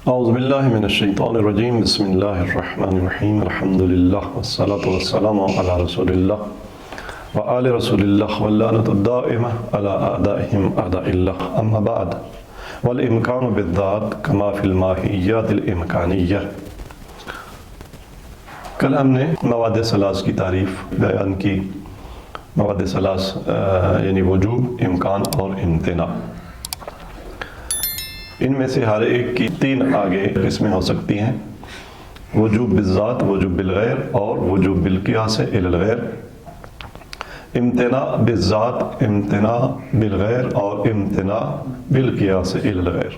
اعوذ باللہ من الشیطان الرجیم بسم اللہ الرحمن الرحیم الحمدللہ والصلاة والسلام علی رسول اللہ وآل رسول اللہ واللعنۃ الدائمہ علی اعدائہم اعداء اللہ اما بعد والامکان بالذات کما فی الماہیات الامکانیہ۔ کل ہم نے مواد ثلاث کی تعریف بیان کی۔ مواد ثلاث یعنی وجوب، امکان اور امتناع۔ ان میں سے ہر ایک کی تین آگے قسمیں ہو سکتی ہیں: وجوب بالذات، وجوب بالغیر اور وجوب بالقیاس الی الغیر۔ امتناع بالذات، امتناع بالغیر اور امتناع بالقیاس الی الغیر۔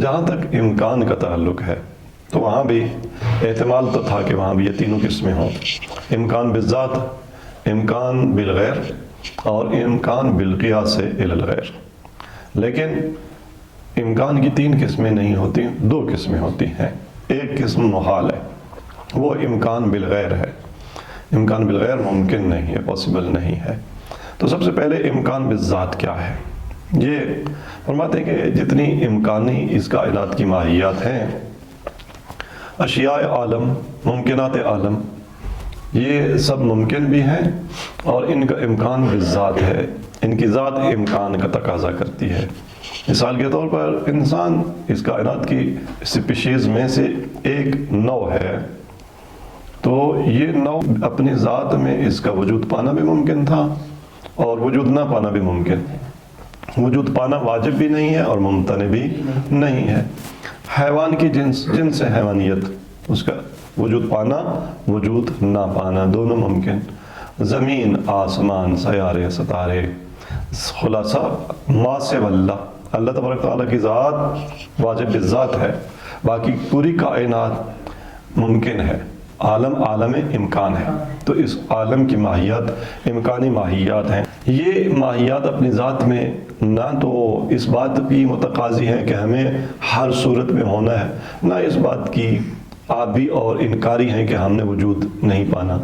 جہاں تک امکان کا تعلق ہے تو وہاں بھی احتمال تو تھا کہ وہاں بھی یہ تینوں قسمیں ہوں: امکان بالذات، امکان بالغیر اور امکان بالقیاس الی الغیر۔ لیکن امکان کی تین قسمیں نہیں ہوتی، دو قسمیں ہوتی ہیں۔ ایک قسم محال ہے، وہ امکان بالغیر ہے۔ امکان بالغیر ممکن نہیں ہے، پاسبل نہیں ہے۔ تو سب سے پہلے امکان بالذات کیا ہے؟ یہ فرماتے ہیں کہ جتنی امکانی اس کائنات کی ماہیات ہیں، اشیاء عالم، ممکنات عالم، یہ سب ممکن بھی ہیں اور ان کا امکان بالذات ہے۔ ان کی ذات امکان کا تقاضا کرتی ہے۔ مثال کے طور پر انسان اس کائنات کی سپیشیز میں سے ایک نوع ہے، تو یہ نوع اپنی ذات میں اس کا وجود پانا بھی ممکن تھا اور وجود نہ پانا بھی ممکن۔ وجود پانا واجب بھی نہیں ہے اور ممتنع بھی نہیں ہے۔ حیوان کی جنس حیوانیت، اس کا وجود پانا، وجود نہ پانا دونوں ممکن۔ زمین، آسمان، سیارے، ستارے، خلاصہ ما سوی اللہ، اللہ تبارک تعالیٰ کی ذات واجب بالذات ہے، باقی پوری کائنات ممکن ہے۔ عالم امکان ہے، تو اس عالم کی ماہیات امکانی ماہیات ہیں۔ یہ ماہیات اپنی ذات میں نہ تو اس بات کی متقاضی ہیں کہ ہمیں ہر صورت میں ہونا ہے، نہ اس بات کی عابی اور انکاری ہیں کہ ہم نے وجود نہیں پانا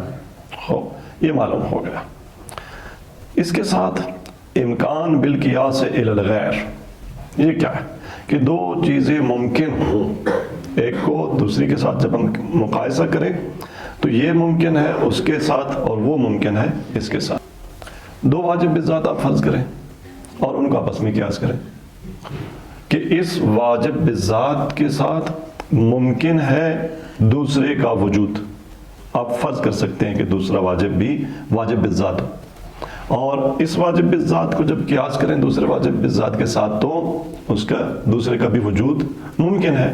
ہو۔ یہ معلوم ہو گیا۔ اس کے ساتھ امکان بالقیاس الی الغیر، یہ کیا ہے کہ دو چیزیں ممکن ہوں، ایک کو دوسری کے ساتھ جب ہم مقایسہ کریں تو یہ ممکن ہے اس کے ساتھ اور وہ ممکن ہے اس کے ساتھ۔ دو واجب بالذات آپ فرض کریں اور ان کو آپس میں قیاس کریں کہ اس واجب بالذات کے ساتھ ممکن ہے دوسرے کا وجود۔ آپ فرض کر سکتے ہیں کہ دوسرا واجب بھی واجب بالذات، اور اس واجب بالذات کو جب قیاس کریں دوسرے واجب بالذات کے ساتھ تو اس کا دوسرے کا بھی وجود ممکن ہے۔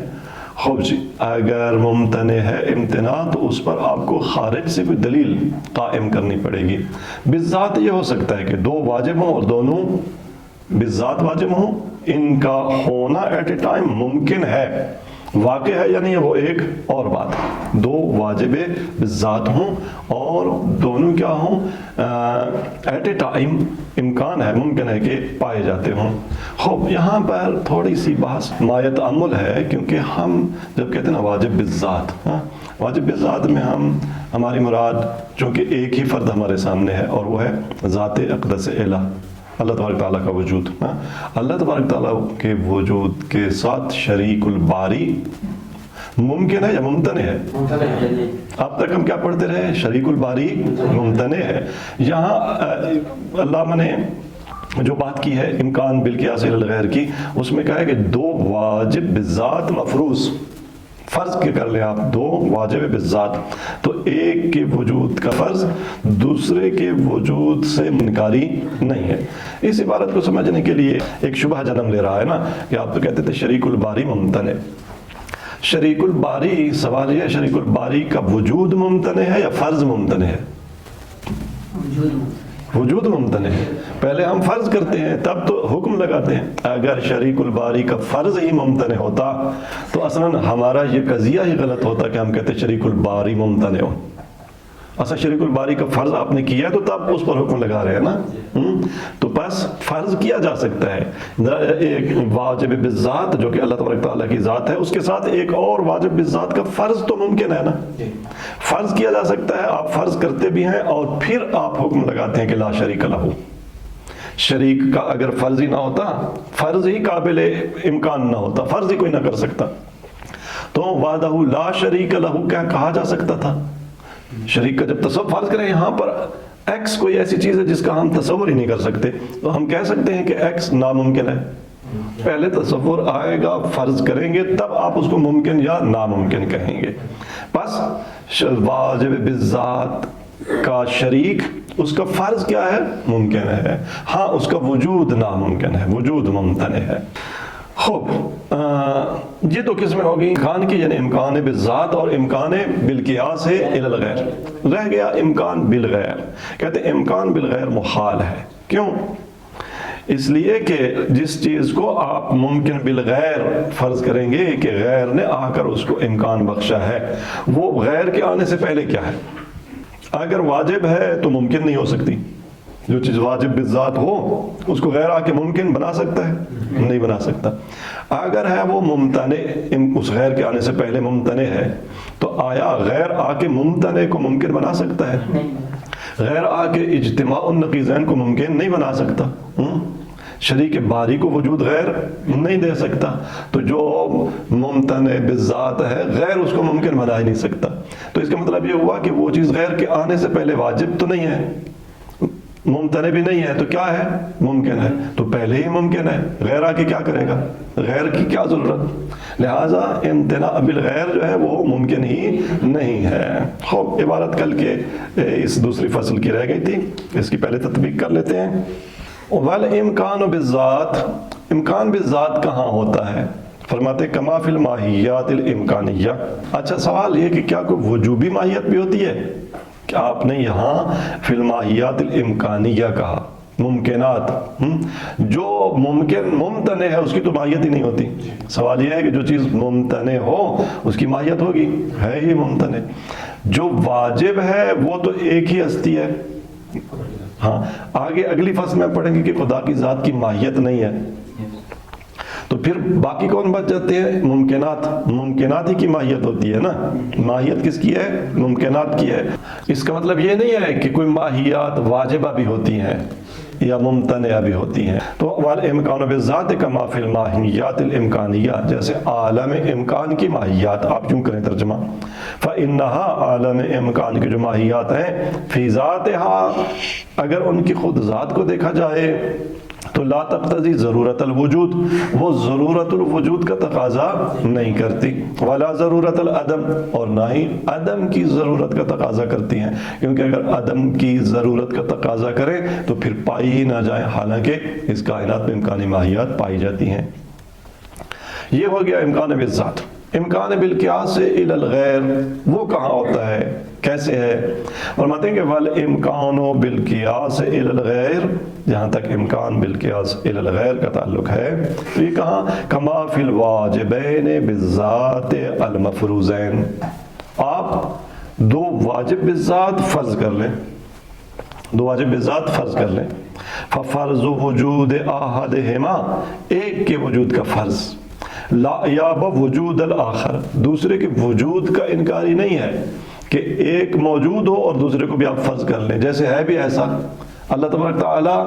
خوب جی، اگر ممتنع ہے امتناع تو اس پر آپ کو خارج سے کوئی دلیل قائم کرنی پڑے گی۔ بالذات یہ ہو سکتا ہے کہ دو واجب ہوں اور دونوں بالذات واجب ہوں، ان کا ہونا ایٹ اے ٹائم ممکن ہے، واقع ہے یا نہیں ہے وہ ایک اور بات ہے۔ دو واجب بالذات ہوں اور دونوں کیا ہوں، ایٹ اے ٹائم امکان ہے، ممکن ہے کہ پائے جاتے ہوں۔ خوب، یہاں پر تھوڑی سی بحث مایہ تأمل ہے، کیونکہ ہم جب کہتے ہیں نا واجب بالذات، واجب بالذات میں ہماری مراد چونکہ ایک ہی فرد ہمارے سامنے ہے اور وہ ہے ذات اقدس الہ، اللہ تبارک تعالیٰ کا وجود۔ اللہ تبارک تعالیٰ کے وجود کے ساتھ شریک الباری ممکن ہے یا ممتنع ہے؟ اب تک ہم کیا پڑھتے رہے؟ شریک الباری ممتنع ہے۔ یہاں علامہ نے جو بات کی ہے امکان بالقیاس الی الغیر کی، اس میں کہا ہے کہ دو واجب بالذات مفروض، فرض کے کر لیں آپ دو واجب بالذات، تو ایک کے وجود کا فرض دوسرے کے وجود سے منکاری نہیں ہے۔ اس عبارت کو سمجھنے کے لیے ایک شبہ جنم لے رہا ہے نا کہ آپ تو کہتے تھے شریک الباری ممتنع۔ شریک الباری، سوال یہ ہے شریک الباری کا وجود ممتنع ہے یا فرض ممتنع ہے؟ وجود ممتنع ہے۔ پہلے ہم فرض کرتے ہیں تب تو حکم لگاتے ہیں۔ اگر شریک الباری کا فرض ہی ممتنع ہوتا تو اصلاً ہمارا یہ قضیہ ہی غلط ہوتا کہ ہم کہتے ہیں شریک الباری ممتنع ہو۔ اصلا شریک الباری کا فرض آپ نے کیا تو تب اس پر حکم لگا رہے ہیں نا۔ تو بس فرض کیا جا سکتا ہے ایک واجب بالذات جو کہ اللہ تبارک تعالیٰ کی ذات ہے، اس کے ساتھ ایک اور واجب بالذات کا فرض تو ممکن ہے نا، فرض کیا جا سکتا ہے۔ آپ فرض کرتے بھی ہیں اور پھر آپ حکم لگاتے ہیں کہ لا شریک لہ، شریک کا اگر فرض ہی نہ ہوتا، فرض ہی قابل امکان نہ ہوتا، فرض ہی کوئی نہ کر سکتا، تو وحدہ لا شریک لہ کیا کہا جا سکتا تھا؟ شریک کا جب تصور فرض کریں یہاں پر ایکس کوئی ایسی چیز ہے جس کا ہم تصور ہی نہیں کر سکتے، تو ہم کہہ سکتے ہیں کہ ایکس ناممکن ہے؟ پہلے تصور آئے گا، فرض کریں گے، تب آپ اس کو ممکن یا ناممکن کہیں گے۔ بس واجب بالذات کا شریک، اس کا فرض کیا ہے؟ ممکن ہے، ہاں اس کا وجود ناممکن ہے، وجود ممتنع ہے۔ خوب، یہ تو قسمیں ہو گئی امکان کی، یعنی امکان بالذات اور امکان بالقیاس الی الغیر۔ رہ گیا امکان بالغیر۔ کہتے ہیں امکان بالغیر محال ہے۔ کیوں؟ اس لیے کہ جس چیز کو آپ ممکن بالغیر فرض کریں گے کہ غیر نے آ کر اس کو امکان بخشا ہے، وہ غیر کے آنے سے پہلے کیا ہے؟ اگر واجب ہے تو ممکن نہیں ہو سکتی۔ جو چیز واجب بالذات ہو اس کو غیر آ کے ممکن بنا سکتا ہے؟ نہیں بنا سکتا۔ اگر ہے وہ ممتنع، اس غیر کے آنے سے پہلے ممتنع ہے، تو آیا غیر آ کے ممتنع کو ممکن بنا سکتا ہے؟ غیر آ کے اجتماع النقیضین کو ممکن نہیں بنا سکتا۔ شریک باری کو وجود غیر نہیں دے سکتا، تو جو ممتنع بالذات ہے غیر اس کو ممکن بنا ہی نہیں سکتا۔ تو اس کا مطلب یہ ہوا کہ وہ چیز غیر کے آنے سے پہلے واجب تو نہیں ہے، ممتنع بھی نہیں ہے، تو کیا ہے؟ ممکن ہے۔ تو پہلے ہی ممکن ہے، غیر آ کے کیا کرے گا؟ غیر کی کیا ضرورت؟ لہٰذا امتناع بالغیر جو ہے وہ ممکن ہی نہیں ہے۔ خوب، عبارت کل کے اس دوسری فصل کی رہ گئی تھی، اس کی پہلے تطبیق کر لیتے ہیں۔ والامکان بالذات، امکان بالذات کہاں ہوتا ہے؟ فرماتے کما فی الماہیات الامکانیہ۔ اچھا، سوال یہ کہ کیا کوئی وجوبی ماہیت بھی ہوتی ہے؟ کہ آپ نے یہاں فی الماہیات الامکانیہ کہا، ممکنات، جو ممکن ممتنع ہے اس کی تو ماہیت ہی نہیں ہوتی۔ سوال یہ ہے کہ جو چیز ممتنع ہو اس کی ماہیت ہوگی؟ ہے ہی ممتنع۔ جو واجب ہے وہ تو ایک ہی ہستی ہے۔ ہاں، آگے اگلی فصل میں پڑھیں گے کہ خدا کی ذات کی ماہیت نہیں ہے، تو پھر باقی کون بچ جاتے ہیں؟ ممکنات۔ ممکنات ہی کی ماہیت ہوتی ہے نا، ماہیت کس کی ہے؟ ممکنات کی ہے۔ اس کا مطلب یہ نہیں ہے کہ کوئی ماہیات واجبہ بھی ہوتی ہیں یا ممتنعہ بھی ہوتی ہیں۔ تو والامکان بالذات کما فی الماہیات الامکانیہ، جیسے عالم امکان کی ماہیات، آپ یوں کریں ترجمہ، فإنہا عالم امکان کی جو ماہیات ہیں، فی ذاتہا، اگر ان کی خود ذات کو دیکھا جائے تو لا تقتضی ضرورت الوجود، وہ ضرورت الوجود کا تقاضا نہیں کرتی، ولا ضرورت العدم، اور نہ ہی عدم کی ضرورت کا تقاضا کرتی ہیں، کیونکہ اگر عدم کی ضرورت کا تقاضا کریں تو پھر پائی ہی نہ جائیں، حالانکہ اس کائنات میں امکانی ماہیات پائی جاتی ہیں۔ یہ ہو گیا امکان بالذات۔ امکان بالقیاس الی الغیر، وہ کہاں ہوتا ہے، کیسے ہے؟ فرماتے ہیں کہ والامکان بالقیاس الی الغیر، جہاں تک امکان بالقیاس الی الغیر کا تعلق ہے تو یہ کہاں؟ کما فی الواجبین بالذات المفروضین، آپ دو واجب بالذات فرض کر لیں، دو واجب بالذات فرض کر لیں، ففرض وجود احدہما، ایک کے وجود کا فرض، لا یاب وجود الآخر، دوسرے کے وجود کا انکاری نہیں ہے کہ ایک موجود ہو اور دوسرے کو بھی آپ فرض کر لیں، جیسے ہے بھی ایسا اللہ تبارک تعالیٰ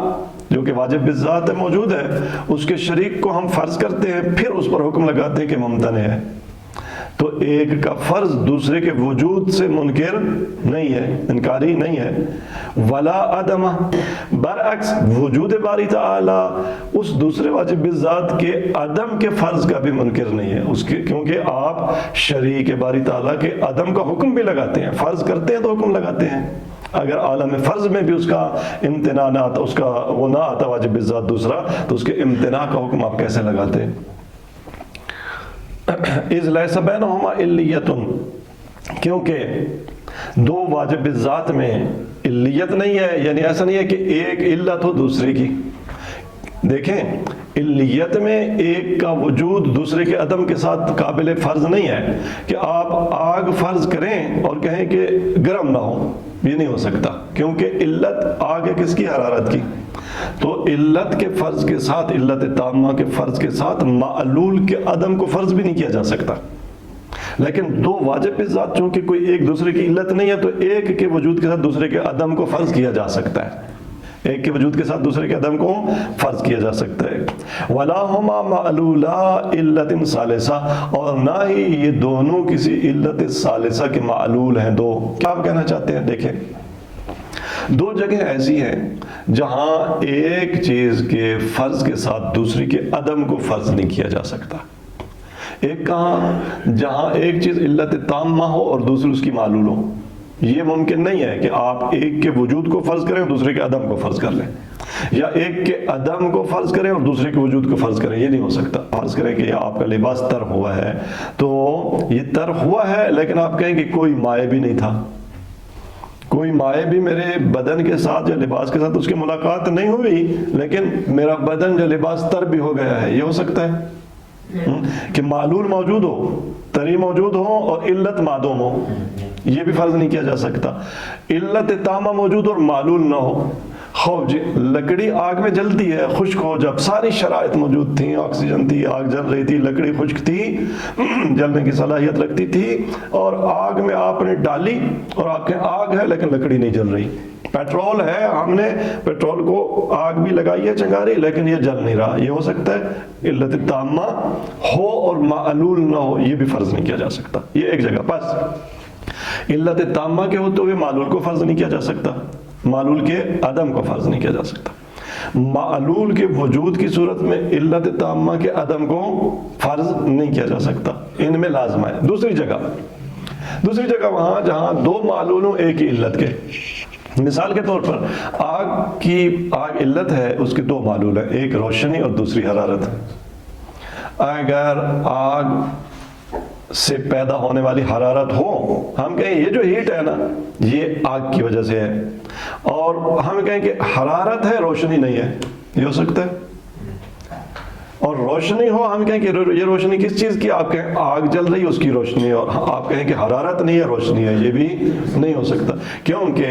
جو کہ واجب بالذات ہے، موجود ہے، اس کے شریک کو ہم فرض کرتے ہیں، پھر اس پر حکم لگاتے ہیں کہ ممتنع ہے، تو ایک کا فرض دوسرے کے وجود سے منکر نہیں ہے، انکاری نہیں ہے۔ ولا عدم، برعکس وجود باری تعالیٰ اس دوسرے واجب بالذات کے عدم کے فرض کا بھی منکر نہیں ہے، اس کے، کیونکہ آپ شریک باری تعالیٰ کے عدم کا حکم بھی لگاتے ہیں، فرض کرتے ہیں تو حکم لگاتے ہیں۔ اگر عالم فرض میں بھی اس کا امتناع نہ آتا، اس کا وہ نہ آتا واجب بالذات دوسرا، تو اس کے امتناع کا حکم آپ کیسے لگاتے ہیں؟ اذ لیس بینہما علیۃ، کیونکہ دو واجب بالذات میں علیت نہیں ہے، یعنی ایسا نہیں ہے کہ ایک علت ہو دوسرے کی۔ دیکھیں، علیت میں ایک کا وجود دوسرے کے عدم کے ساتھ قابل فرض نہیں ہے کہ آپ آگ فرض کریں اور کہیں کہ گرم نہ ہو، یہ نہیں ہو سکتا، کیونکہ علت آگ ہے کس کی؟ حرارت کی۔ تو علت کے فرض کے ساتھ، علت تامہ کے فرض کے ساتھ معلول کے عدم کو فرض بھی نہیں کیا جا سکتا۔ لیکن دو واجب بالذات چونکہ کوئی ایک دوسرے کی علت نہیں ہے، تو ایک کے وجود کے ساتھ دوسرے کے عدم کو فرض کیا جا سکتا ہے۔ ایک کے وجود کے ساتھ دوسرے کے عدم کو فرض کیا جا سکتا ہے. وَلَا هُمَا مَعْلُولَا عِلَّةٍ ثَالِثَةٍ، اور نہ ہی یہ دونوں کسی علت ثالثہ کے معلول ہیں. دو کیا آپ کہنا چاہتے ہیں؟ دیکھیں، دو جگہ ایسی ہیں جہاں ایک چیز کے فرض کے ساتھ دوسری کے عدم کو فرض نہیں کیا جا سکتا. ایک کہاں؟ جہاں ایک چیز علت تامہ ہو اور دوسری اس کی معلول ہو. یہ ممکن نہیں ہے کہ آپ ایک کے وجود کو فرض کریں اور دوسرے کے عدم کو فرض کر لیں، یا ایک کے عدم کو فرض کریں اور دوسرے کے وجود کو فرض کریں. یہ نہیں ہو سکتا. فرض کریں کہ آپ کا لباس تر ہوا ہے، تو یہ تر ہوا ہے لیکن آپ کہیں کہ کوئی مائع بھی نہیں تھا، کوئی مائع بھی میرے بدن کے ساتھ یا لباس کے ساتھ اس کی ملاقات نہیں ہوئی، لیکن میرا بدن یا لباس تر بھی ہو گیا ہے. یہ ہو سکتا ہے کہ معلول موجود ہو، تری موجود ہو اور علت معدوم ہو. یہ بھی فرض نہیں کیا جا سکتا. علت تامہ موجود اور معلول نہ ہو. جی لکڑی آگ میں جلتی ہے، خشک ہو، جب ساری شرائط موجود تھیں، آکسیجن تھی، آگ جل رہی تھی، لکڑی خشک تھی، جلنے کی صلاحیت رکھتی تھی، اور آگ میں آپ نے ڈالی اور آگ ہے لیکن لکڑی نہیں جل رہی. پیٹرول ہے، ہم نے پیٹرول کو آگ بھی لگائی ہے چنگاری لیکن یہ جل نہیں رہا. یہ ہو سکتا ہے علت تامہ ہو اور معلول نہ ہو. یہ بھی فرض نہیں کیا جا سکتا. یہ ایک جگہ. بس علت تامہ کے ہوتے ہوئے معلول کو فرض نہیں کیا جا سکتا، معلول کے عدم کو فرض نہیں کیا جا سکتا. معلول کے وجود کی صورت میں علت تامہ کے عدم کو فرض نہیں کیا جا سکتا. ان میں لازمہ ہے. دوسری جگہ وہاں جہاں دو معلول ہوں ایک ہی علت کے. مثال کے طور پر آگ علت ہے، اس کے دو معلول ہیں، ایک روشنی اور دوسری حرارت. اگر آگ سے پیدا ہونے والی حرارت ہو، ہم کہیں یہ جو ہیٹ ہے نا یہ آگ کی وجہ سے ہے، اور ہم کہیں کہ حرارت ہے روشنی نہیں ہے. یہ ہو سکتا ہے. اور روشنی ہو، ہم کہیں کہ یہ روشنی کس چیز کی؟ آپ کہیں آگ جل رہی ہے اس کی روشنی، اور آپ کہیں کہ حرارت نہیں ہے روشنی ہے. یہ بھی نہیں ہو سکتا، کیونکہ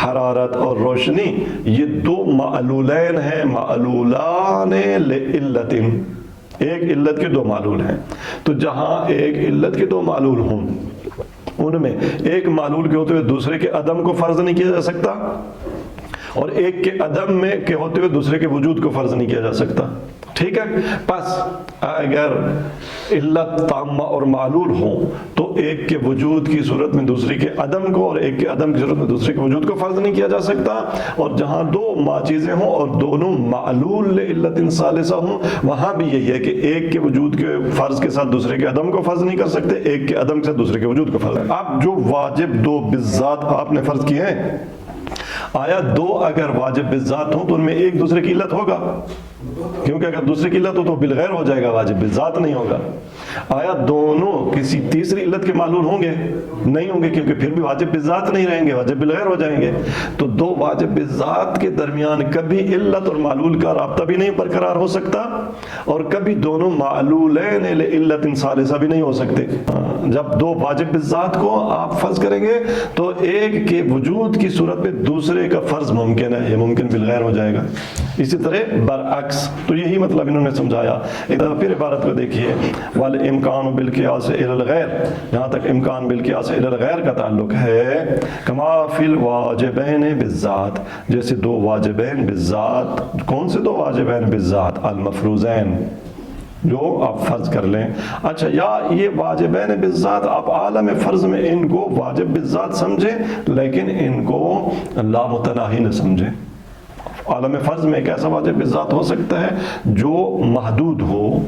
حرارت اور روشنی یہ دو معلولین ہیں، معلولان لعلت. ایک علت کے دو معلول ہیں. تو جہاں ایک علت کے دو معلول ہوں، ان میں ایک معلول کے ہوتے ہوئے دوسرے کے عدم کو فرض نہیں کیا جا سکتا، اور ایک کے عدم میں کے ہوتے ہوئے دوسرے کے وجود کو فرض نہیں کیا جا سکتا. ٹھیک ہے. پس اگر علت تامہ اور معلول ہوں تو ایک کے وجود کی صورت میں دوسرے کے عدم کو، اور ایک کے عدم کی صورت میں دوسرے کے وجود کو فرض نہیں کیا جا سکتا. اور جہاں دو چیزیں ہوں اور دونوں معلول لعلت ثالثہ ہوں، وہاں بھی یہی ہے کہ ایک کے وجود کے فرض کے ساتھ دوسرے کے عدم کو فرض نہیں کر سکتے، ایک کے عدم کے ساتھ دوسرے کے وجود کو فرض. اب جو واجب دو بالذات آپ نے فرض کیے ہیں، آیا دو اگر واجب بالذات ہوں تو ان میں ایک دوسرے کی علت ہوگا؟ کیونکہ اگر دوسرے کی علت ہو تو بالغیر ہو جائے گا، واجب بالذات نہیں ہوگا. آیا دونوں کسی تیسری علت کے معلول ہوں گے؟ نہیں ہوں گے، کیونکہ پھر بھی واجب بالذات نہیں رہیں گے، واجب بالغیر ہو جائیں گے. تو دو واجب بالذات کے درمیان کبھی علت اور معلول کا رابطہ بھی نہیں برقرار ہو سکتا، اور کبھی دونوں معلولین لعلت ثالثہ بھی نہیں ہو سکتے. جب دو واجب بالذات کو آپ فرض کریں گے تو ایک کے وجود کی صورت میں دوسرے کا فرض ممکن ہے، یہ ممکن بالغیر ہو جائے گا. اسی طرح برعکس. تو یہی مطلب انہوں نے سمجھایا. ایک دفعہ پھر عبارت کو دیکھیے، والامکان بالقیاس الی الغیر. جہاں تک امکان بالقیاس الی الغیر کا تعلق ہے، کما فی الواجبین بالذات، جیسے دو واجبین بالذات. کون سے دو واجبین بالذات؟ المفروضین، جو آپ فرض کر لیں. اچھا، یا یہ واجبین بالذات آپ عالم فرض میں ان کو واجب بالذات سمجھیں لیکن ان کو لامتناہی نہ سمجھیں. عالم فرض میں ایک ایسا واجب بالذات ہو سکتا ہے جو محدود ہو،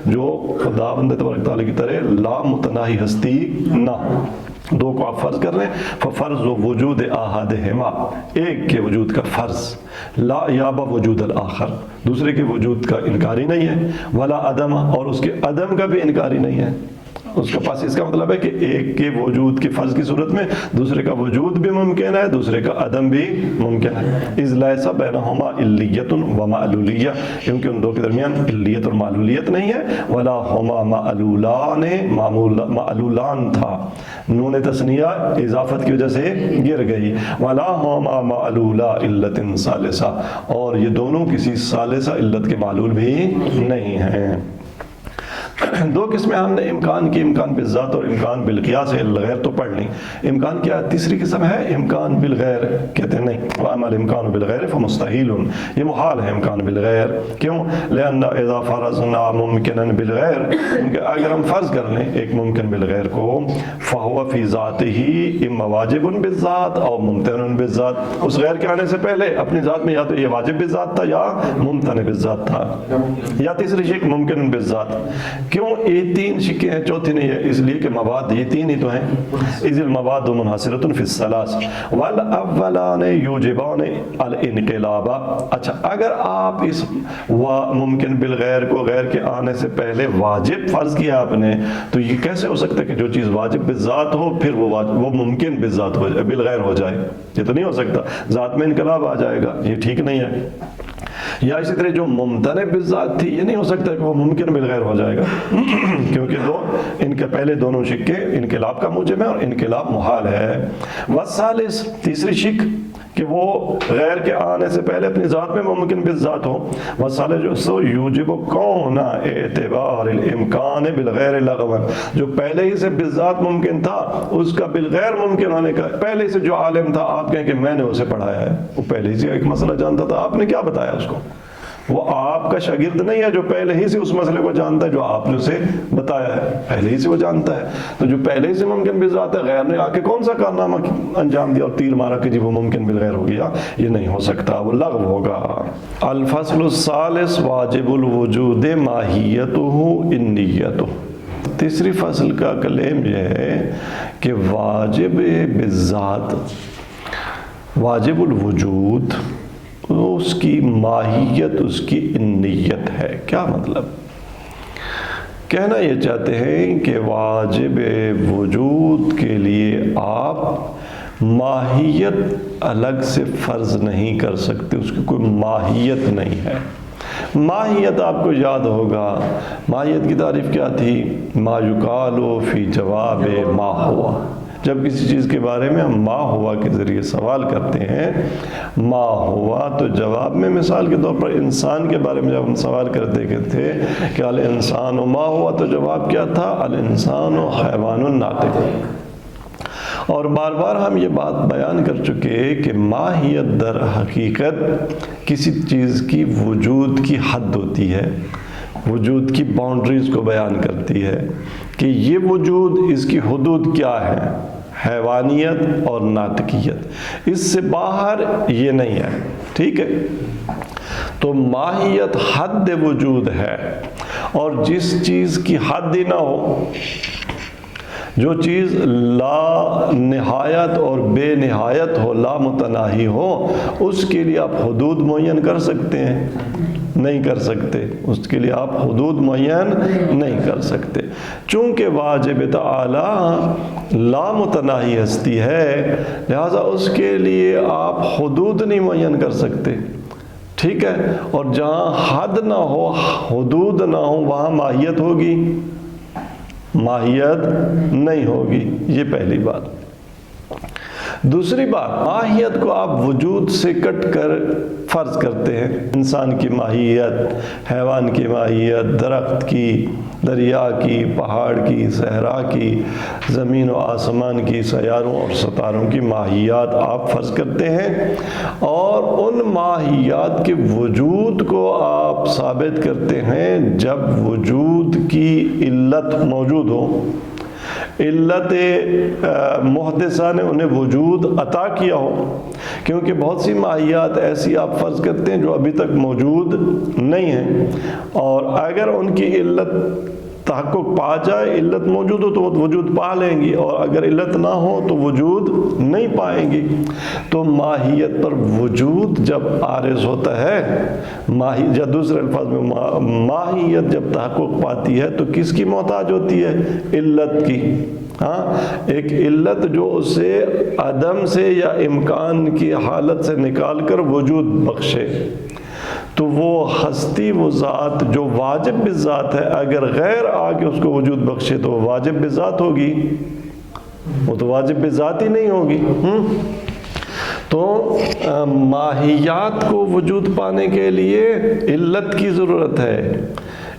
جو خداوند تبارک تعالیٰ کی طرح لامتناہی ہستی نہ ہو. دو کو آپ فرض کر رہے ہیں، ففرض وجود احدہما، ایک کے وجود کا فرض، لا یاب وجود الآخر، دوسرے کے وجود کا انکاری نہیں ہے، ولا عدم، اور اس کے عدم کا بھی انکاری نہیں ہے. اس کے پاس اس کا مطلب ہے کہ ایک کے وجود کی فرض کی صورت میں دوسرے کا وجود بھی ممکن ہے، دوسرے کا عدم بھی ممکن ہے. اذ لیس بینہما علیت و معلولیہ، کیونکہ ان دو کے درمیان علیت اور معلولیت نہیں ہے. ولا ہما معلولان، معلولان تھا، نون تثنیہ اضافت کی وجہ سے گر گئی. ولا ہما معلولا علت ثالثہ، اور یہ دونوں کسی ثالثہ علت کے معلول بھی نہیں ہیں. دو قسمیں ہم نے امکان کی، امکان بالذات اور امکان بالقیاس الغیر تو پڑھ لیں. امکان کیا تیسری قسم ہے؟ امکان بالغیر. کہتے ہیں نہیں، وَأَمَّا الْإِمْكَانُ بِالْغَيْرِ فَمُسْتَحِيلٌ، یہ محال ہے امکان بالغیر. کیوں؟ لِأَنَّ إِذَا فَرَضْنَا مُمْكِنًا بِالْغَيْرِ، کیونکہ اگر ہم فرض کر لیں ایک ممکن بالغیر کو، فَهُوَ فِي ذَاتِهِ إِمَّا وَاجِبٌ بِالذَّاتِ أَوْ مُمْتَنٌ بِالذَّاتِ، اس غیر کے آنے سے پہلے اپنی ذات میں یا تو یہ واجب بالذات تھا یا ممتنع بالذات تھا، یا تیسری شک ممکن بالذات. کیوں یہ تین شکیں ہیں؟ چوتھی نہیں ہے، اس لیے کہ مواد یہ تین ہی تو ہیں. اذ المواد منحصرۃ فی الثلاث والاولان یوجبان الانقلاب. اچھا، اگر آپ اس ممکن بالغیر کو غیر کے آنے سے پہلے واجب فرض کیا آپ نے، تو یہ کیسے ہو سکتا ہے کہ جو چیز واجب بالذات ہو پھر وہ ممکن بالذات ہو جائے، بالغیر ہو جائے؟ یہ تو نہیں ہو سکتا، ذات میں انقلاب آ جائے گا، یہ ٹھیک نہیں ہے. یا اسی طرح جو ممتنع بالذات تھی، یہ نہیں ہو سکتا کہ وہ ممکن بالغیر ہو جائے گا، کیونکہ ان کے پہلے دونوں شکیں انقلاب کا موجب ہیں اور انقلاب محال ہے. والثالث، تیسری شک کہ وہ غیر کے آنے سے پہلے اپنی ذات میں ممکن بالذات ہو. والثالث جو سو یوجب کون اعتبار الامکان بالغیر لغوا، جو پہلے ہی سے بالذات ممکن تھا اس کا بالغیر ممکن ہونے کا، پہلے سے جو عالم تھا، آپ کہیں کہ میں نے اسے پڑھایا ہے، وہ پہلے ہی سے ایک مسئلہ جانتا تھا، آپ نے کیا بتایا اس کو؟ وہ آپ کا شاگرد نہیں ہے جو پہلے ہی سے اس مسئلے کو جانتا ہے جو آپ نے اسے بتایا ہے، پہلے ہی سے وہ جانتا ہے. تو جو پہلے ہی سے ممکن بالذات ہے، غیر نے آ کے کون سا کارنامہ انجام دیا اور تیر مارا کہ جی وہ ممکن بالغیر ہو گیا؟ یہ نہیں ہو سکتا، وہ لغو ہوگا. الفصل الثالث واجب الوجود ماہیتہ النیۃ. تیسری فصل کا کلیم یہ ہے کہ واجب بالذات، واجب الوجود، اس کی ماہیت اس کی نیت ہے. کیا مطلب؟ کہنا یہ چاہتے ہیں کہ واجب وجود کے لیے آپ ماہیت الگ سے فرض نہیں کر سکتے، اس کی کوئی ماہیت نہیں ہے. ماہیت آپ کو یاد ہوگا، ماہیت کی تعریف کیا تھی؟ ما یقال فی جواب ما ہوا. جب کسی چیز کے بارے میں ہم ما ہوا کے ذریعے سوال کرتے ہیں، ما ہوا، تو جواب میں مثال کے طور پر انسان کے بارے میں جب ہم سوال کرتے تھے کہ الانسان ما ہوا، تو جواب کیا تھا؟ الانسان حیوان ناطق. اور بار بار ہم یہ بات بیان کر چکے کہ ماہیت در حقیقت کسی چیز کی وجود کی حد ہوتی ہے، وجود کی باؤنڈریز کو بیان کرتی ہے کہ یہ وجود، اس کی حدود کیا ہے؟ حیوانیت اور ناطقیت، اس سے باہر یہ نہیں ہے. ٹھیک ہے؟ تو ماہیت حد وجود ہے، اور جس چیز کی حد ہی نہ ہو، جو چیز لا نہایت اور بے نہایت ہو، لا متناہی ہو، اس کے لیے آپ حدود معین کر سکتے ہیں؟ نہیں کر سکتے. اس کے لیے آپ حدود معین نہیں کر سکتے. چونکہ واجب تعالی لا متناہی ہستی ہے، لہذا اس کے لیے آپ حدود نہیں معین کر سکتے. ٹھیک ہے؟ اور جہاں حد نہ ہو، حدود نہ ہو، وہاں ماہیت ہوگی؟ ماہیت نہیں ہوگی. یہ پہلی بات. دوسری بات، ماہیت کو آپ وجود سے کٹ کر فرض کرتے ہیں. انسان کی ماہیت، حیوان کی ماہیت، درخت کی، دریا کی، پہاڑ کی، صحرا کی، زمین و آسمان کی، سیاروں اور ستاروں کی ماہیات آپ فرض کرتے ہیں، اور ان ماہیات کے وجود کو آپ ثابت کرتے ہیں جب وجود کی علت موجود ہو. علت محدثہ نے انہیں وجود عطا کیا ہو، کیونکہ بہت سی ماہیات ایسی آپ فرض کرتے ہیں جو ابھی تک موجود نہیں ہیں، اور اگر ان کی علت تحقق پا جائے، علت موجود ہو تو وہ وجود پا لیں گی، اور اگر علت نہ ہو تو وجود نہیں پائیں گی. تو ماہیت پر وجود جب عارض ہوتا ہے، یا دوسرے الفاظ میں ماہیت جب تحقق پاتی ہے تو کس کی محتاج ہوتی ہے؟ علت کی. ہاں، ایک علت جو اسے عدم سے یا امکان کی حالت سے نکال کر وجود بخشے. تو وہ ہستی، وہ ذات جو واجب بالذات ہے، اگر غیر آ کے اس کو وجود بخشے تو وہ واجب بالذات ہوگی؟ وہ تو واجب بالذات ہی نہیں ہوگی. تو ماہیات کو وجود پانے کے لیے علت کی ضرورت ہے.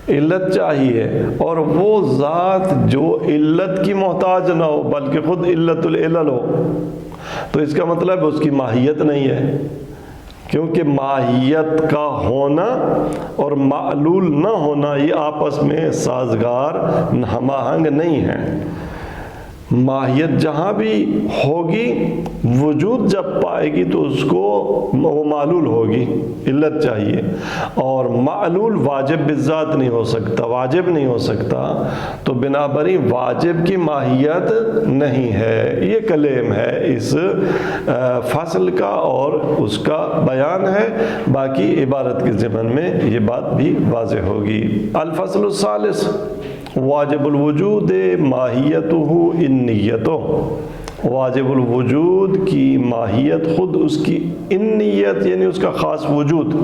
علت چاہیے، اور وہ ذات جو علت کی محتاج نہ ہو بلکہ خود علت العلل ہو، تو اس کا مطلب اس کی ماہیت نہیں ہے، کیونکہ ماہیت کا ہونا اور معلول نہ ہونا یہ آپس میں سازگار ہم آہنگ نہیں ہیں۔ ماہیت جہاں بھی ہوگی، وجود جب پائے گی تو اس کو وہ معلول ہوگی، علت چاہیے، اور معلول واجب بالذات نہیں ہو سکتا، واجب نہیں ہو سکتا، تو بنابراً واجب کی ماہیت نہیں ہے۔ یہ کلیم ہے اس فصل کا اور اس کا بیان ہے، باقی عبارت کے ضمن میں یہ بات بھی واضح ہوگی۔ الفصل الثالث واجب الوجود ماہیتہ انیتہ، واجب الوجود کی ماہیت خود اس کی انیت یعنی اس کا خاص وجود،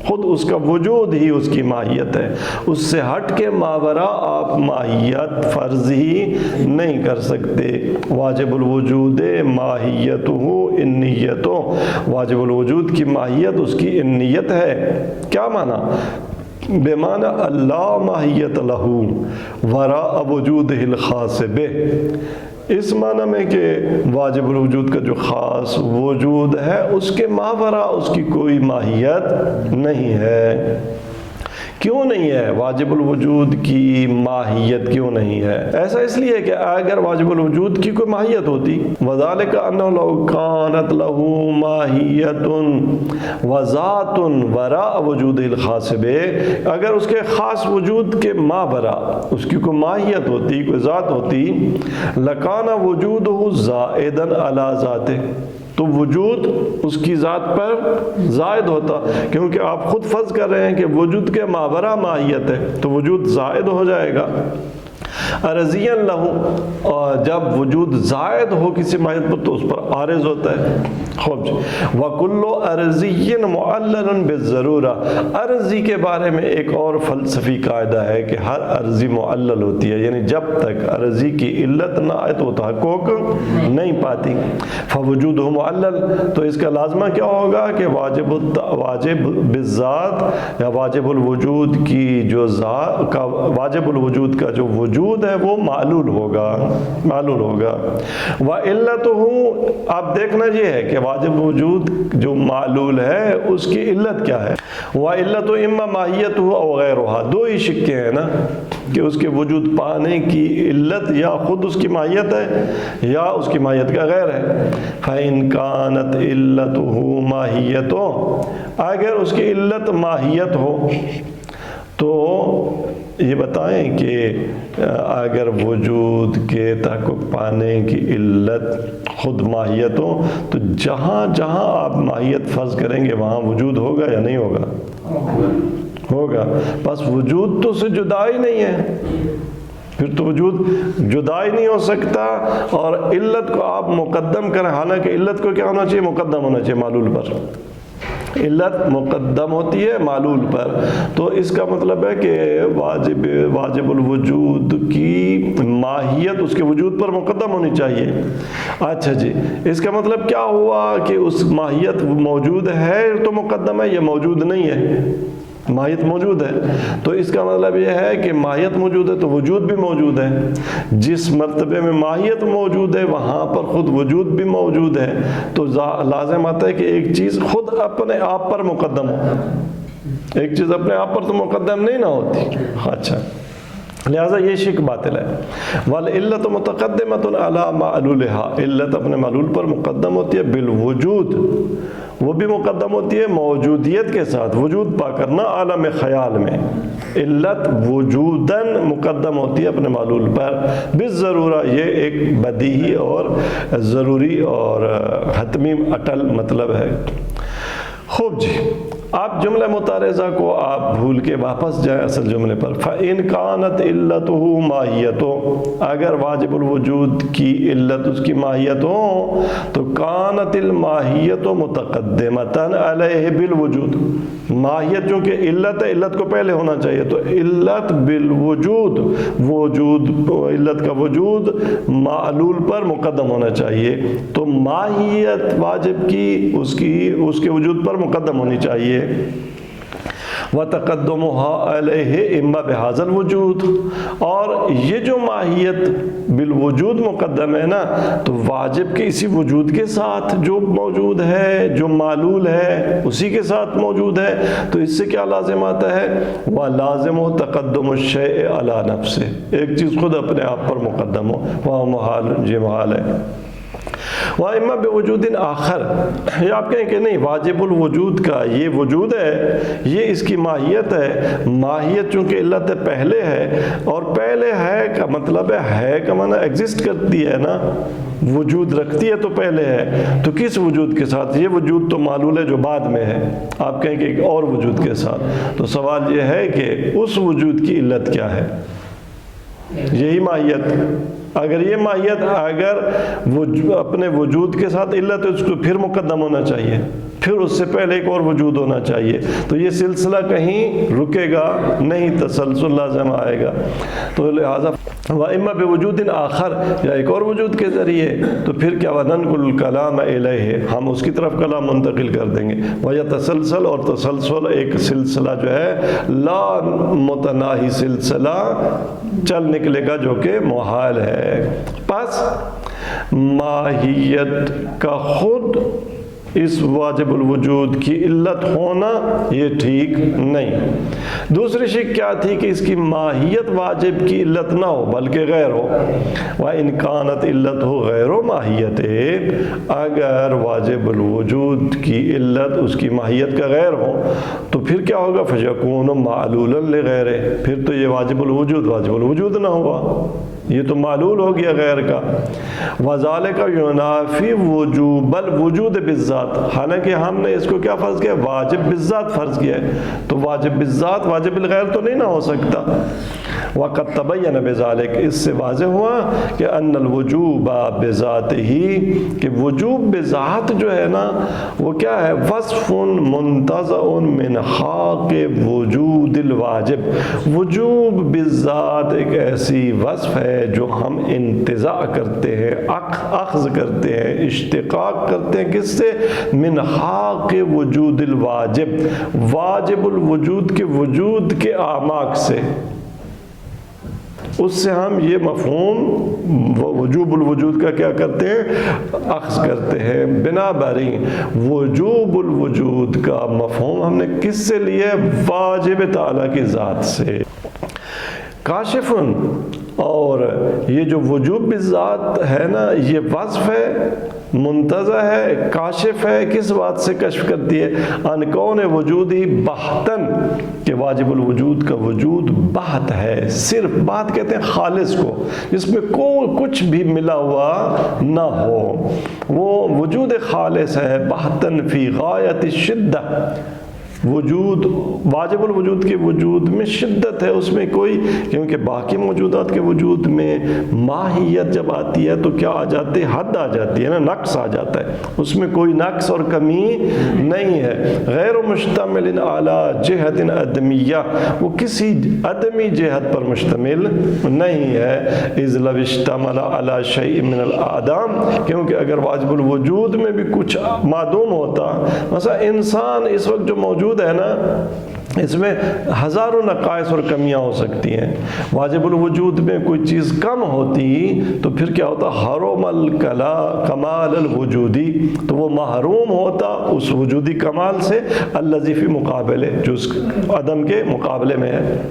خود اس کا وجود ہی اس کی ماہیت ہے، اس سے ہٹ کے ماورا آپ ماہیت فرض ہی نہیں کر سکتے۔ واجب الوجود ماہیتہ انیتہ، واجب الوجود کی ماہیت اس کی انیت ہے۔ کیا معنی؟ بمعنی اللہ ماہیت لہو وراء وجودہ الخاص بہ، اس معنی میں کہ واجب الوجود کا جو خاص وجود ہے اس کے ماوراء اس کی کوئی ماہیت نہیں ہے۔ کیوں نہیں ہے واجب الوجود کی ماہیت؟ کیوں نہیں ہے؟ ایسا اس لیے کہ اگر واجب الوجود کی کوئی ماہیت ہوتی، وذالک انہ لو کانت لہ ماہیت وذات وراء وجود الخاص بہ، اگر اس کے خاص وجود کے مابرا اس کی کوئی ماہیت ہوتی، کوئی ذات ہوتی، لکان وجودہ زائدا علی ذاتہ، تو وجود اس کی ذات پر زائد ہوتا، کیونکہ آپ خود فرض کر رہے ہیں کہ وجود کے ماورا ماہیت ہے، تو وجود زائد ہو جائے گا۔ عرضیاً لہو، اور جب وجود زائد ہو کسی ماہیت پر تو اس پر عارض ہوتا ہے۔ خوب جی، وَكُلُّ عَرْضِيٍّ مُعَلَّلٌ بِالضَّرُورَةِ، عرضی کے بارے میں ایک اور فلسفی قاعدہ ہے کہ ہر عرضی معلل ہوتی ہے، یعنی جب تک عرضی کی علت نہ آئے تو وہ تحقق نہیں پاتی۔ فوجودہ معلل، تو اس کا لازمہ کیا ہوگا کہ واجب بالذات یا واجب الوجود کی جو واجب الوجود کا جو وجود ہے وہ معلول ہوگا، معلول ہوگا۔ وعلتہ، اب دیکھنا یہ ہے کہ واجب وجود جو معلول ہے اس کی علت کیا ہے۔ وعلتہ اما ماہیتہ او غیرہا، دو ہی شکے ہیں نا کہ اس کے وجود پانے کی علت یا خود اس کی ماہیت ہے یا اس کی ماہیت کا غیر ہے۔ فَإِن كَانَتْ عِلَّتُهُ مَاہِيَتُ، اگر اس کی علت ماہیت ہو تو یہ بتائیں کہ اگر وجود کے تحقق پانے کی علت خود ماہیت ہو تو جہاں جہاں آپ ماہیت فرض کریں گے وہاں وجود ہوگا یا نہیں ہوگا؟ ہوگا۔ بس وجود تو سے جدا ہی نہیں ہے، پھر تو وجود جدا ہی نہیں ہو سکتا، اور علت کو آپ مقدم کریں، حالانکہ علت کو کیا ہونا چاہیے؟ مقدم ہونا چاہیے معلول پر۔ علت مقدم ہوتی ہے معلول پر، تو اس کا مطلب ہے کہ واجب الوجود کی ماہیت اس کے وجود پر مقدم ہونی چاہیے۔ اچھا جی، اس کا مطلب کیا ہوا کہ اس ماہیت موجود ہے تو مقدم ہے یا موجود نہیں ہے؟ ماہیت موجود ہے، تو اس کا مطلب یہ ہے کہ ماہیت موجود ہے تو وجود بھی موجود ہے۔ جس مرتبے میں ماہیت موجود ہے وہاں پر خود وجود بھی موجود ہے، تو لازم آتا ہے کہ ایک چیز خود اپنے آپ پر مقدم ہو، ایک چیز اپنے آپ پر تو مقدم نہیں نہ ہوتی۔ اچھا، لہذا یہ شک باطل ہے۔ وَالْعِلَّةُ مُتَقَدِّمَةٌ عَلَى مَعْلُولِهَا، علت اپنے معلول پر مقدم ہوتی ہے، بالوجود، وہ بھی مقدم ہوتی ہے موجودیت کے ساتھ، وجود پا کرنا عالم خیال میں۔ علت وجوداً مقدم ہوتی ہے اپنے معلول پر، بالضرورہ، یہ ایک بدیہی اور ضروری اور حتمی اٹل مطلب ہے۔ خوب جی، آپ جملہ متعارضہ کو آپ بھول کے واپس جائیں اصل جملے پر۔ فَإِن كَانَتْ عِلَّتُهُ مَاہِيَتُ، اگر واجب الوجود کی علت اس کی ماہیت ہو تو كَانَتِ الْمَاہِيَةُ مُتَقَدِّمَةً عَلَيْهِ بِالْوُجُودِ، ماہیت چونکہ علت ہے، علت کو پہلے ہونا چاہیے، تو علت بالوجود، وجود علت کا وجود معلول پر مقدم ہونا چاہیے، تو ماہیت واجب کی اس کے وجود پر مقدم ہونی چاہیے۔ وتقدمها علیہ اما بہذا الوجود، اور یہ جو ماہیت بالوجود مقدم ہے نا، تو واجب کے اسی وجود کے ساتھ جو موجود ہے، جو معلول ہے اسی کے ساتھ موجود ہے، تو اس سے کیا لازم آتا ہے؟ وَلَازِمُ تَقَدُّمُ الشَّيْءِ عَلَى نَفْسِهِ، ایک چیز خود اپنے آپ پر مقدم ہو، وہ محال، یہ محال ہے۔ وَإِمَّا بِوُجُودٍ آخر، یہ آپ کہیں کہ نہیں، واجب الوجود کا یہ وجود ہے، یہ اس کی ماہیت ہے، ماہیت چونکہ علت پہلے ہے، اور پہلے ہے کا مطلب ہے کا معنی ایگزسٹ کرتی ہے نا، وجود رکھتی ہے تو پہلے ہے، تو کس وجود کے ساتھ؟ یہ وجود تو معلول ہے جو بعد میں ہے، آپ کہیں کہ ایک اور وجود کے ساتھ، تو سوال یہ ہے کہ اس وجود کی علت کیا ہے؟ یہی ماہیت، اگر یہ ماہیت اگر اپنے وجود کے ساتھ علت ہے، اس کو پھر مقدم ہونا چاہیے، پھر اس سے پہلے ایک اور وجود ہونا چاہیے، تو یہ سلسلہ کہیں رکے گا نہیں، تسلسل لازم آئے گا۔ تو لہٰذا وَإِمَّا بِوُجُودٍ آخر، یا ایک اور وجود کے ذریعے، تو پھر کیا وَنَنْقُلُ الْكَلَامَ إِلَيْهِ، ہم اس کی طرف کلام منتقل کر دیں گے۔ وَيَتَسَلْسَلْ، اور تسلسل ایک سلسلہ جو ہے لا متناہی سلسلہ چل نکلے گا جو کہ محال ہے۔ پس ماہیت کا خود اس واجب الوجود کی علت ہونا یہ ٹھیک نہیں۔ دوسری شک کیا تھی کہ اس کی ماہیت واجب کی علت نہ ہو بلکہ غیر ہو۔ وَإِنْ كَانَتْ عِلَّتُهُ غَيْرُ مَاہِیَتِ، اگر واجب الوجود کی علت اس کی ماہیت کا غیر ہو تو پھر کیا ہوگا؟ فَيَكُونُ مَعْلُولًا لِغَيْرِهِ، پھر تو یہ واجب الوجود نہ ہوا، یہ تو معلول ہو گیا غیر کا۔ وَذَلِكَ يُنَافِي وُجُوبَ الْوُجُودِ بِالذات، حالانکہ ہم نے اس کو کیا فرض کیا؟ واجب بالذات فرض کیا ہے، تو واجب بالذات واجب بالغیر تو نہیں نہ ہو سکتا۔ وَقَدْ تَبَيَّنَ بِذَلِكَ، اس سے واضح ہوا کہ أَنَّ الْوُجُوبَ بِذَاتِهِ، کہ وجوب بذات جو ہے نا وہ کیا ہے؟ وصف منتزع من حق وجود الواجب، وجوب بالذات ایک ایسی وصف ہے جو ہم انتزاع کرتے ہیں، اخذ کرتے ہیں، اشتقاق کرتے ہیں، کس سے؟ من حق وجود الواجب، واجب الوجود کے وجود کے اعماق سے، اس سے ہم یہ مفہوم وجوب الوجود کا کیا کرتے ہیں؟ اخذ کرتے ہیں۔ بنا بری وجوب الوجود کا مفہوم ہم نے کس سے لیا؟ واجب تعالیٰ کی ذات سے۔ کاشفن، اور یہ جو وجوب بالذات ہے نا یہ وصف ہے، منتزع ہے، کاشف ہے، کس بات سے کشف کرتی ہے؟ ان کون وجودی بحتن، کہ واجب الوجود کا وجود بحت ہے، صرف بحت کہتے ہیں خالص کو، جس میں کوئی کچھ بھی ملا ہوا نہ ہو، وہ وجود خالص ہے، بحتن فی غایت الشدہ، وجود واجب الوجود کے وجود میں شدت ہے، اس میں کوئی، کیونکہ باقی موجودات کے وجود میں ماہیت جب آتی ہے تو کیا آ جاتی ہے؟ حد آ جاتی ہے نا، نقص آ جاتا ہے، اس میں کوئی نقص اور کمی نہیں ہے۔ غیر مشتمل علی جہت عدمیہ، وہ کسی عدمی جہت پر مشتمل نہیں ہے۔ اذ لو اشتمل علی شیء من العدم، کیونکہ اگر واجب الوجود میں بھی کچھ معدوم ہوتا، مثلا انسان اس وقت جو موجود ہے نا اس میں ہزاروں نقائص اور کمیاں ہو سکتی ہیں، واجب الوجود میں کوئی چیز کم ہوتی تو پھر کیا ہوتا؟ حرم الکمال الوجودی، تو وہ محروم ہوتا اس وجودی کمال سے، الذی فی مقابلے، جو اس عدم کے مقابلے میں ہے۔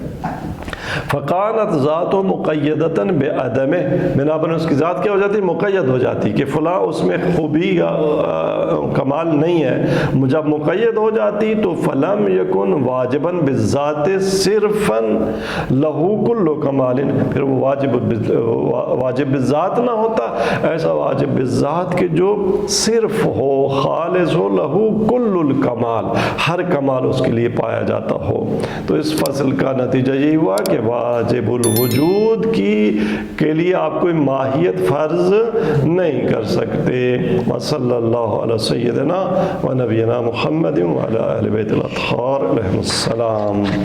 فقانت ذات مقیدتاً بعدمہ، بنابراً اس کی ذات کیا ہو جاتی؟ مقید ہو جاتی، کہ فلاں اس میں خوبی یا کمال نہیں ہے، جب مقید ہو جاتی تو فلم یکن واجباً بالذات صرفاً لہو کل کمال، پھر وہ واجب بالذات نہ ہوتا، ایسا واجب بالذات کہ جو صرف ہو، خالص ہو، لہو کل الکمال، ہر کمال اس کے لیے پایا جاتا ہو۔ تو اس فصل کا نتیجہ یہی ہوا کہ واجب الوجود کے لیے آپ کوئی ماہیت فرض نہیں کر سکتے۔ وصلی اللہ علی سیدنا و نبینا محمد وعلی اہل بیت الاطہار علیہم السلام۔